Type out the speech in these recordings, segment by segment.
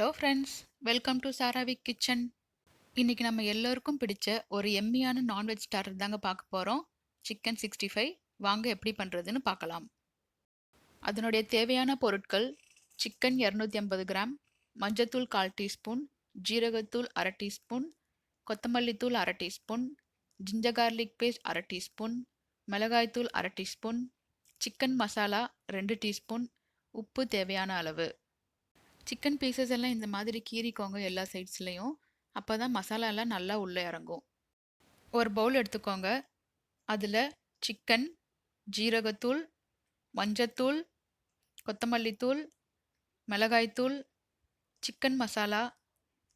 Hello friends, welcome to சாராவிக் kitchen. இன்னைக்கு நம்ம எல்லோருக்கும் பிடிச்ச ஒரு எம்மியான நான்வெஜ் ஸ்டார்டர் தாங்க பார்க்க போகிறோம். சிக்கன் 65 வாங்க எப்படி பண்ணுறதுன்னு பார்க்கலாம். அதனுடைய தேவையான பொருட்கள்: சிக்கன் 250 கிராம், மஞ்சத்தூள் 1/4 டீஸ்பூன், ஜீரகத்தூள் 1/2 டீஸ்பூன், கொத்தமல்லி தூள் 1/2 teaspoon, ginger garlic paste 1/2 teaspoon, மிளகாய்த்தூள் 1/2 டீஸ்பூன், சிக்கன் மசாலா 2 டீஸ்பூன், உப்பு தேவையான அளவு. சிக்கன் பீசஸ் எல்லாம் இந்த மாதிரி கீறிக்கோங்க எல்லா சைட்ஸ்லையும். அப்போ தான் மசாலாலாம் நல்லா உள்ளே இறங்கும். ஒரு பவுல் எடுத்துக்கோங்க. அதில் சிக்கன், ஜீரகத்தூள், மஞ்சத்தூள், கொத்தமல்லித்தூள், மிளகாய்த்தூள், chicken masala,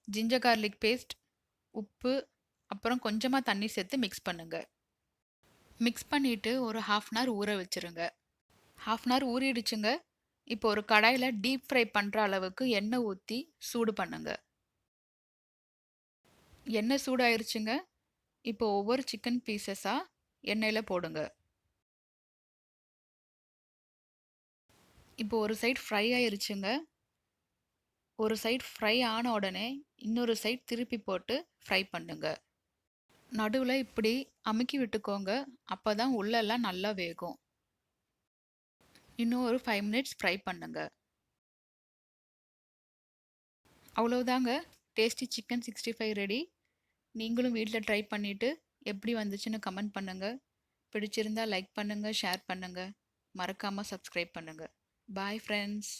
ginger garlic paste, உப்பு, அப்புறம் கொஞ்சமாக தண்ணி சேர்த்து மிக்ஸ் பண்ணுங்க. மிக்ஸ் பண்ணிவிட்டு ஒரு 1/2 அன் ஹவர் ஊற வச்சுருங்க. 1/2 அன் ஹவர் ஊறிடுச்சுங்க. இப்போ ஒரு கடாயில் டீப் ஃப்ரை பண்ணுற அளவுக்கு எண்ணெய் ஊற்றி சூடு பண்ணுங்க. எண்ணெய் சூடாயிருச்சுங்க. இப்போ ஒவ்வொரு சிக்கன் பீசஸாக எண்ணெயில் போடுங்க. இப்போ ஒரு சைடு ஃப்ரை ஆயிருச்சுங்க. ஒரு சைடு ஃப்ரை ஆன உடனே இன்னொரு சைடு திருப்பி போட்டு ஃப்ரை பண்ணுங்க. நடுவில் இப்படி அமுக்கி விட்டுக்கோங்க. அப்போ தான் உள்ளெல்லாம் நல்லா வேகும். இன்னும் ஒரு 5 மினிட்ஸ் ஃப்ரை பண்ணுங்க. அவ்வளோதாங்க, டேஸ்டி சிக்கன் 65 ரெடி. நீங்களும் வீட்டில் ட்ரை பண்ணிவிட்டு எப்படி வந்துச்சுன்னு கமெண்ட் பண்ணுங்கள். பிடிச்சிருந்தா லைக் பண்ணுங்கள், ஷேர் பண்ணுங்கள். மறக்காமல் சப்ஸ்கிரைப் பண்ணுங்கள். Bye friends.